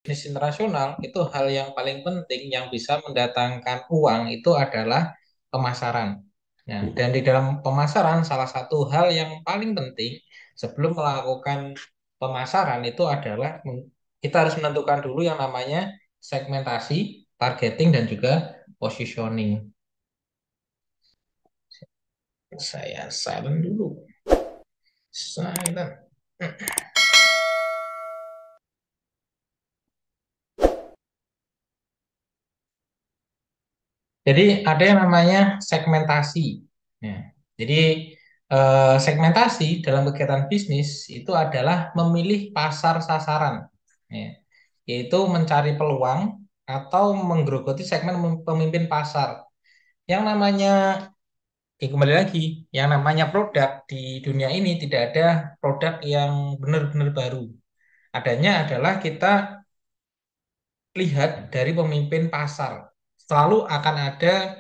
bisnis internasional, itu hal yang paling penting yang bisa mendatangkan uang itu adalah pemasaran. Nah, dan di dalam pemasaran, salah satu hal yang paling penting sebelum melakukan pemasaran itu adalah kita harus menentukan dulu yang namanya segmentasi, targeting, dan juga positioning. Saya silent dulu. Silent. Jadi ada yang namanya segmentasi. Ya. Jadi segmentasi dalam kegiatan bisnis itu adalah memilih pasar sasaran, ya. Yaitu mencari peluang atau menggerogoti segmen pemimpin pasar. Yang namanya, kembali lagi, yang namanya produk di dunia ini tidak ada produk yang benar-benar baru. Adanya adalah kita lihat dari pemimpin pasar. Selalu akan ada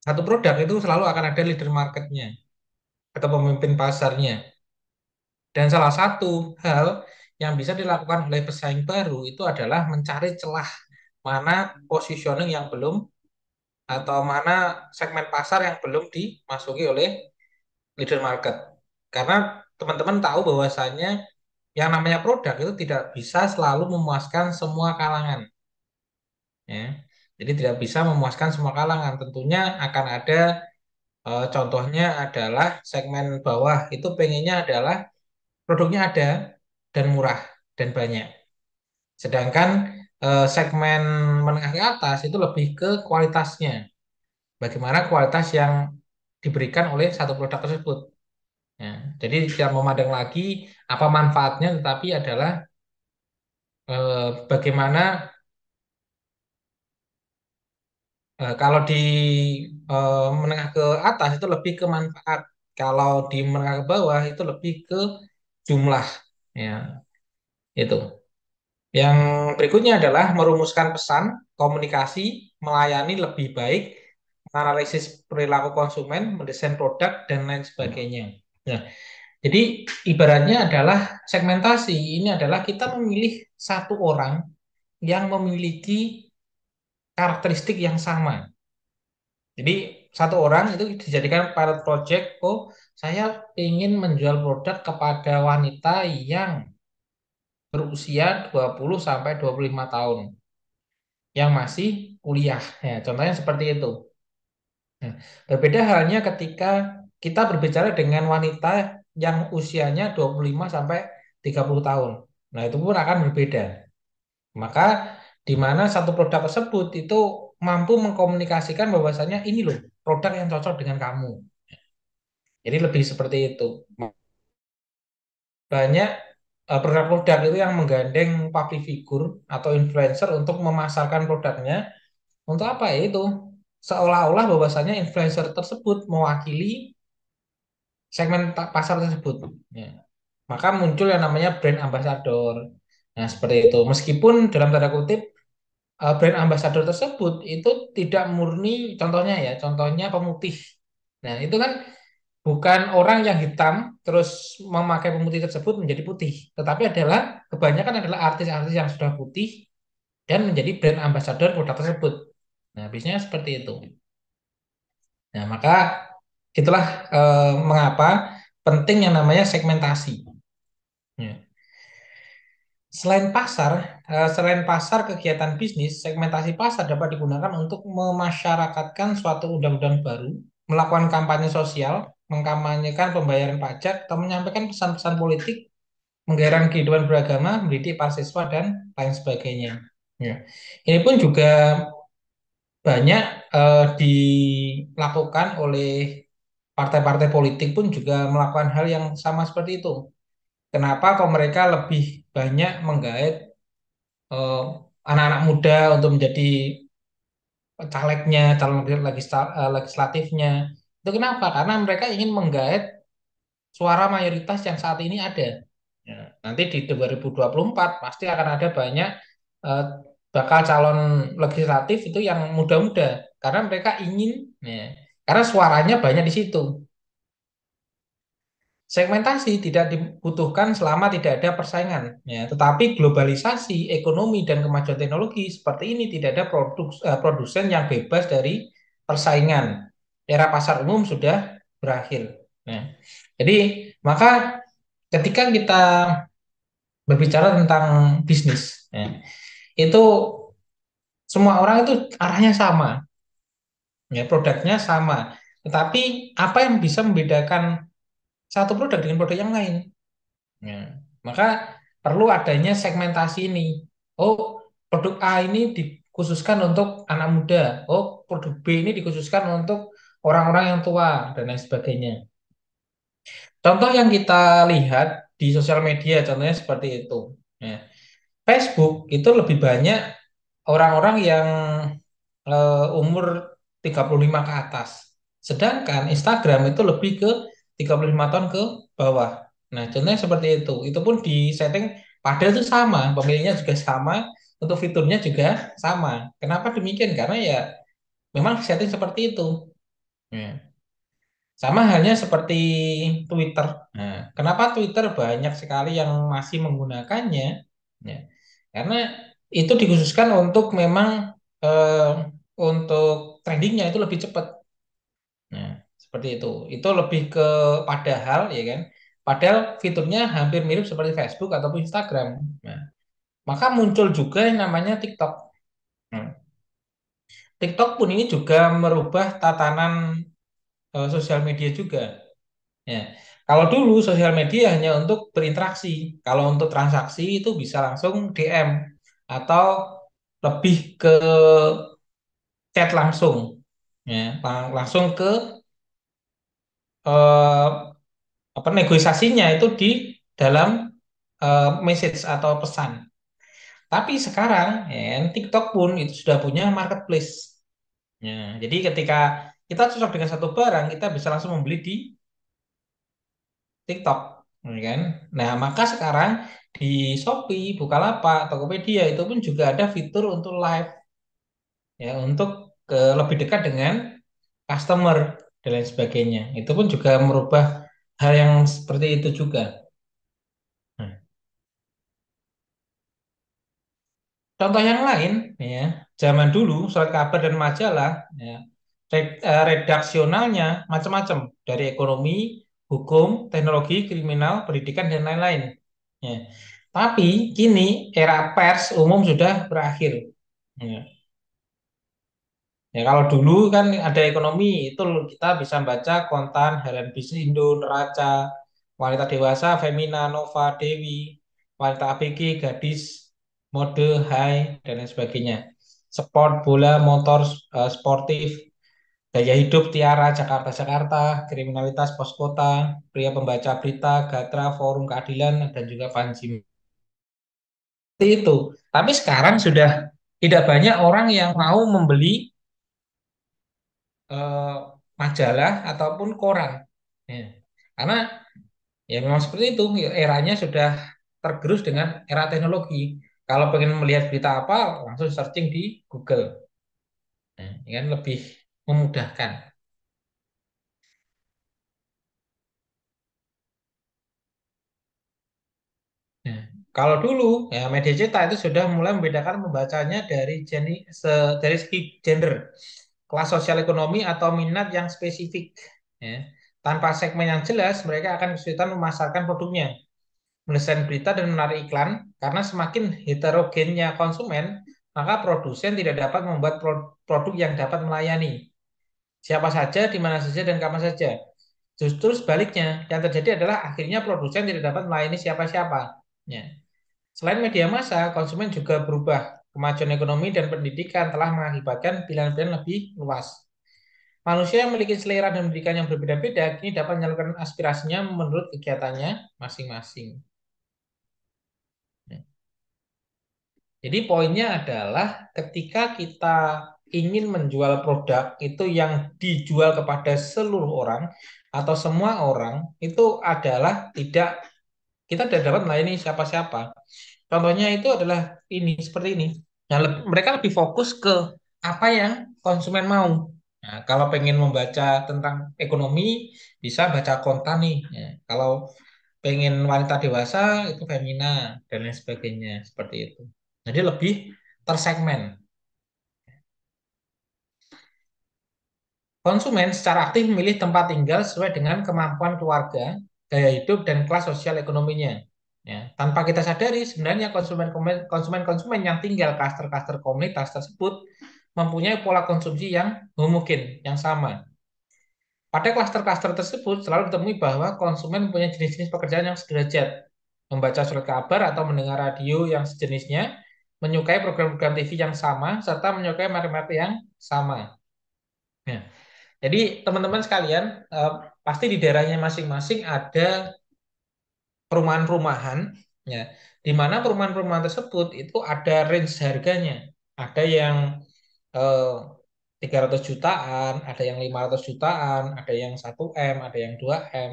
satu produk itu selalu akan ada leader marketnya atau pemimpin pasarnya. Dan salah satu hal yang bisa dilakukan oleh pesaing baru itu adalah mencari celah mana positioning yang belum atau mana segmen pasar yang belum dimasuki oleh leader market. Karena teman-teman tahu bahwasannya yang namanya produk itu tidak bisa selalu memuaskan semua kalangan, ya. Jadi tidak bisa memuaskan semua kalangan. Tentunya akan ada contohnya adalah segmen bawah itu pengennya adalah produknya ada dan murah dan banyak. Sedangkan segmen menengah ke atas itu lebih ke kualitasnya. Bagaimana kualitas yang diberikan oleh satu produk tersebut. Ya, jadi tidak memandang lagi apa manfaatnya, tetapi adalah bagaimana kalau di menengah ke atas itu lebih ke manfaat. Kalau di menengah ke bawah itu lebih ke jumlah. Ya, itu. Yang berikutnya adalah merumuskan pesan, komunikasi, melayani lebih baik, menganalisis perilaku konsumen, mendesain produk, dan lain sebagainya. Nah, jadi ibaratnya adalah segmentasi ini adalah kita memilih satu orang yang memiliki karakteristik yang sama. Jadi satu orang itu dijadikan pilot project, oh saya ingin menjual produk kepada wanita yang berusia 20 sampai 25 tahun yang masih kuliah. Ya, contohnya seperti itu. Nah, berbeda halnya ketika kita berbicara dengan wanita yang usianya 25 sampai 30 tahun. Nah, itu pun akan berbeda. Maka di mana satu produk tersebut itu mampu mengkomunikasikan bahwasanya ini loh produk yang cocok dengan kamu. Jadi lebih seperti itu. Banyak produk-produk itu yang menggandeng public figure atau influencer untuk memasarkan produknya. Untuk apa ya itu? Seolah-olah bahwasanya influencer tersebut mewakili segmen pasar tersebut. Ya. Maka muncul yang namanya brand ambassador. Nah, seperti itu. Meskipun dalam tanda kutip brand ambassador tersebut itu tidak murni, contohnya ya, contohnya pemutih. Nah, itu kan bukan orang yang hitam terus memakai pemutih tersebut menjadi putih, tetapi adalah kebanyakan adalah artis-artis yang sudah putih dan menjadi brand ambassador produk tersebut. Nah, biasanya seperti itu. Nah, maka itulah mengapa penting yang namanya segmentasi. Ya. Selain pasar kegiatan bisnis, segmentasi pasar dapat digunakan untuk memasyarakatkan suatu undang-undang baru, melakukan kampanye sosial, mengkampanyekan pembayaran pajak, atau menyampaikan pesan-pesan politik, menggairahkan kehidupan beragama, mendidik para siswa, dan lain sebagainya. Ya. Ini pun juga banyak dilakukan oleh partai-partai politik pun juga melakukan hal yang sama seperti itu. Kenapa kok mereka lebih banyak menggait eh, anak-anak muda untuk menjadi calegnya, calon legislatifnya? Itu kenapa? Karena mereka ingin menggait suara mayoritas yang saat ini ada. Ya, nanti di 2024 pasti akan ada banyak eh, bakal calon legislatif itu yang muda-muda karena mereka ingin, ya, karena suaranya banyak di situ. Segmentasi tidak dibutuhkan selama tidak ada persaingan, ya. Tetapi globalisasi ekonomi dan kemajuan teknologi seperti ini tidak ada produsen yang bebas dari persaingan. Era pasar umum sudah berakhir. Nah, jadi maka ketika kita berbicara tentang bisnis, ya, itu semua orang itu arahnya sama, ya, produknya sama. Tetapi apa yang bisa membedakan satu produk dengan produk yang lain? Ya. Maka perlu adanya segmentasi ini. Oh, produk A ini dikhususkan untuk anak muda. Oh, produk B ini dikhususkan untuk orang-orang yang tua dan lain sebagainya. Contoh yang kita lihat di sosial media, contohnya seperti itu. Ya. Facebook itu lebih banyak orang-orang yang umur 35 ke atas. Sedangkan Instagram itu lebih ke 35 tahun ke bawah. Nah, contohnya seperti itu. Itu pun di setting padahal itu sama, pemilihnya juga sama, untuk fiturnya juga sama. Kenapa demikian? Karena ya memang setting seperti itu. Ya. Sama halnya seperti Twitter. Nah, kenapa Twitter banyak sekali yang masih menggunakannya? Ya, karena itu dikhususkan untuk memang eh, untuk trendingnya itu lebih cepat. Nah, seperti itu. Itu lebih ke padahal ya kan. Padahal fiturnya hampir mirip seperti Facebook ataupun Instagram. Nah, maka muncul juga yang namanya TikTok. Nah, TikTok pun ini juga merubah tatanan sosial media juga. Ya. Kalau dulu sosial media hanya untuk berinteraksi, kalau untuk transaksi itu bisa langsung DM atau lebih ke chat langsung, ya, langsung ke eh, apa negosiasinya itu di dalam message atau pesan. Tapi sekarang, ya, TikTok pun itu sudah punya marketplace. Ya, jadi ketika kita cocok dengan satu barang, kita bisa langsung membeli di TikTok, ya kan? Nah, maka sekarang di Shopee, Bukalapak, Tokopedia itu pun juga ada fitur untuk live, ya, untuk lebih dekat dengan customer dan lain sebagainya. Itu pun juga merubah hal yang seperti itu juga. Nah, contoh yang lain, ya, zaman dulu surat kabar dan majalah, ya, redaksionalnya macam-macam dari ekonomi, hukum, teknologi, kriminal, pendidikan dan lain-lain. Ya. Tapi kini era pers umum sudah berakhir. Ya. Ya, kalau dulu kan ada ekonomi itu kita bisa baca Kontan, Harian Bisnis Indo, Neraca, Wanita Dewasa, Femina, Nova, Dewi, Wanita APG, Gadis, Mode, Hai, dan lain sebagainya. Sport, bola, motor, sportif, gaya hidup, Tiara, Jakarta, Jakarta, kriminalitas, pos kota, pria pembaca berita, Gatra, Forum Keadilan, dan juga Panji. Seperti itu. Tapi sekarang sudah tidak banyak orang yang mau membeli eh, majalah ataupun koran. Ya. Karena ya memang seperti itu, ya, eranya sudah tergerus dengan era teknologi. Kalau pengen melihat berita apa, langsung searching di Google. Nah, ini kan lebih memudahkan. Nah, kalau dulu ya media cetak itu sudah mulai membedakan pembacanya dari segi gender, kelas sosial ekonomi atau minat yang spesifik. Ya. Tanpa segmen yang jelas, mereka akan kesulitan memasarkan produknya, mendesain berita dan menarik iklan, karena semakin heterogennya konsumen, maka produsen tidak dapat membuat produk yang dapat melayani siapa saja, di mana saja, dan kapan saja. Justru sebaliknya, yang terjadi adalah akhirnya produsen tidak dapat melayani siapa-siapa. Ya. Selain media massa, konsumen juga berubah. Kemajuan ekonomi dan pendidikan telah mengakibatkan pilihan-pilihan lebih luas. Manusia yang memiliki selera dan pendidikan yang berbeda-beda kini dapat menyalurkan aspirasinya menurut kegiatannya masing-masing. Ya. Jadi poinnya adalah ketika kita ingin menjual produk itu yang dijual kepada seluruh orang atau semua orang itu adalah tidak kita tidak dapat melayani siapa-siapa. Contohnya itu adalah ini seperti ini. Nah, mereka lebih fokus ke apa yang konsumen mau. Nah, kalau pengen membaca tentang ekonomi, bisa baca kontan nih. Ya. Kalau pengen wanita dewasa, itu femina, dan lain sebagainya. Seperti itu. Jadi lebih tersegmen. Konsumen secara aktif memilih tempat tinggal sesuai dengan kemampuan keluarga, gaya hidup, dan kelas sosial ekonominya. Ya, tanpa kita sadari, sebenarnya konsumen-konsumen yang tinggal klaster-klaster komunitas tersebut mempunyai pola konsumsi yang homogen, yang sama. Pada klaster-klaster tersebut selalu ditemui bahwa konsumen mempunyai jenis-jenis pekerjaan yang sederajat, membaca surat kabar atau mendengar radio yang sejenisnya, menyukai program-program TV yang sama, serta menyukai merek-merek yang sama. Ya. Jadi teman-teman sekalian, eh, pasti di daerahnya masing-masing ada perumahan-perumahan, ya, di mana perumahan-perumahan tersebut itu ada range harganya. Ada yang eh, 300 jutaan, ada yang 500 jutaan, ada yang 1 M, ada yang 2 M.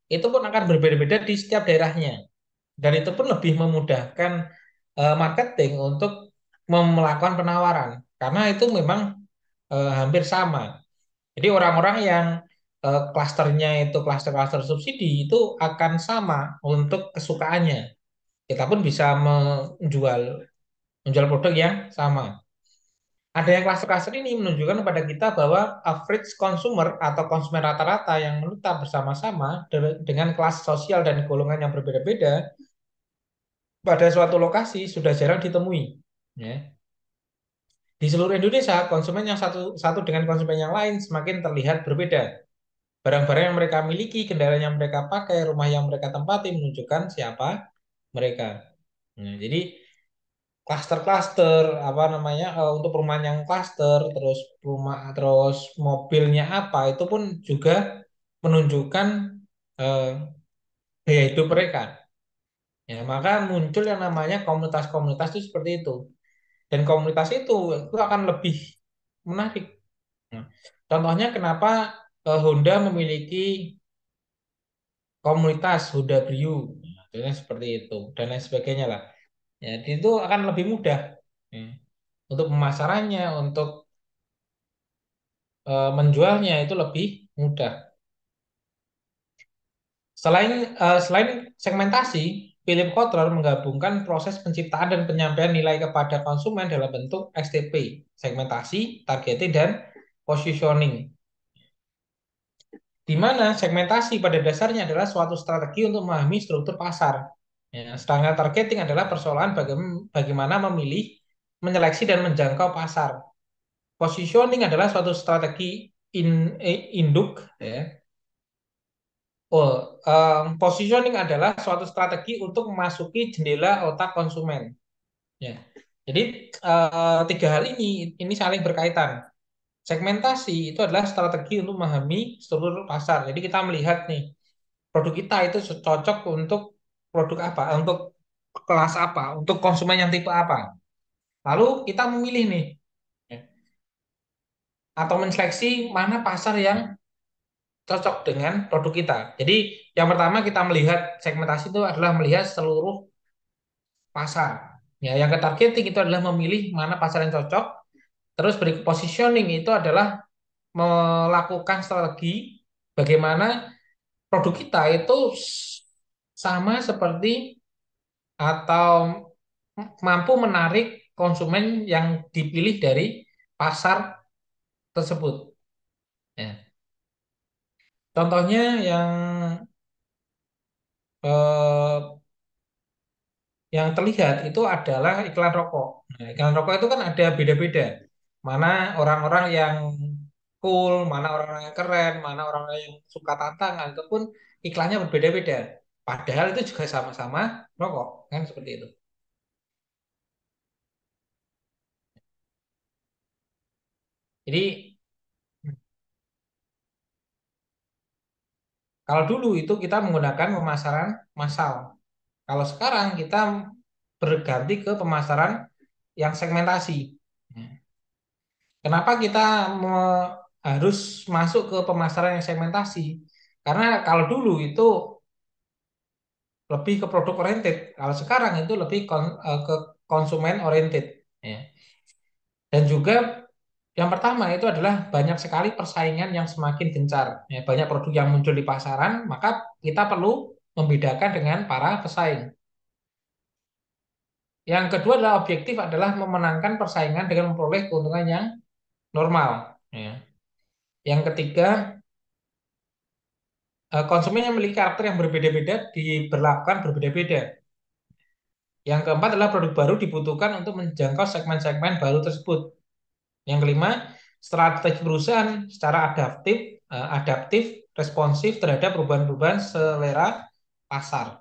Itu pun akan berbeda-beda di setiap daerahnya. Dan itu pun lebih memudahkan marketing untuk melakukan penawaran. Karena itu memang hampir sama. Jadi orang-orang yang klasternya itu klaster-klaster subsidi itu akan sama untuk kesukaannya. Kita pun bisa menjual menjual produk yang sama. Ada yang klaster-klaster ini menunjukkan kepada kita bahwa average consumer atau konsumen rata-rata yang menetap bersama-sama dengan kelas sosial dan golongan yang berbeda-beda pada suatu lokasi sudah jarang ditemui. Ya. Di seluruh Indonesia, konsumen yang satu dengan konsumen yang lain semakin terlihat berbeda. Barang-barang yang mereka miliki, kendaraan yang mereka pakai, rumah yang mereka tempati menunjukkan siapa mereka. Nah, jadi klaster-klaster apa namanya untuk perumahan yang klaster terus mobilnya apa itu pun juga menunjukkan eh, gaya hidup mereka. Ya, maka muncul yang namanya komunitas-komunitas itu seperti itu. Dan komunitas itu akan lebih menarik. Nah, contohnya kenapa Honda memiliki komunitas Honda Brio, nah, contohnya seperti itu dan lain sebagainya lah. Ya, itu akan lebih mudah ya, untuk pemasarannya, untuk menjualnya itu lebih mudah. Selain segmentasi, Philip Kotler menggabungkan proses penciptaan dan penyampaian nilai kepada konsumen dalam bentuk STP, segmentasi, targeting, dan positioning. Di mana segmentasi pada dasarnya adalah suatu strategi untuk memahami struktur pasar. Ya, sedangkan targeting adalah persoalan bagaimana memilih, menyeleksi, dan menjangkau pasar. Positioning adalah suatu strategi induk, ya. Oh, positioning adalah suatu strategi untuk memasuki jendela otak konsumen. Ya. Jadi tiga hal ini saling berkaitan. Segmentasi itu adalah strategi untuk memahami struktur pasar. Jadi kita melihat nih produk kita itu cocok untuk produk apa, untuk kelas apa, untuk konsumen yang tipe apa. Lalu kita memilih nih ya, atau menseleksi mana pasar yang cocok dengan produk kita. Jadi yang pertama kita melihat segmentasi itu adalah melihat seluruh pasar. Ya, yang ke targeting itu adalah memilih mana pasar yang cocok. Terus berikut positioning itu adalah melakukan strategi bagaimana produk kita itu sama seperti atau mampu menarik konsumen yang dipilih dari pasar tersebut. Ya. Contohnya eh, yang terlihat itu adalah iklan rokok. Nah, iklan rokok itu kan ada beda-beda. Mana orang-orang yang cool, mana orang-orang yang keren, mana orang-orang yang suka tantangan, itu pun iklannya berbeda-beda. Padahal itu juga sama-sama rokok, kan seperti itu. Jadi kalau dulu itu kita menggunakan pemasaran massal. Kalau sekarang kita berganti ke pemasaran yang segmentasi. Kenapa kita harus masuk ke pemasaran yang segmentasi? Karena kalau dulu itu lebih ke produk oriented, kalau sekarang itu lebih ke konsumen oriented. Ya. Dan juga Yang pertama itu adalah banyak sekali persaingan yang semakin gencar. Ya, banyak produk yang muncul di pasaran, maka kita perlu membedakan dengan para pesaing. Yang kedua adalah objektif adalah memenangkan persaingan dengan memperoleh keuntungan yang normal. Ya. Yang ketiga, konsumen yang memiliki karakter yang berbeda-beda diberlakukan berbeda-beda. Yang keempat adalah produk baru dibutuhkan untuk menjangkau segmen-segmen baru tersebut. Yang kelima, strategi perusahaan secara adaptif, responsif terhadap perubahan-perubahan selera pasar.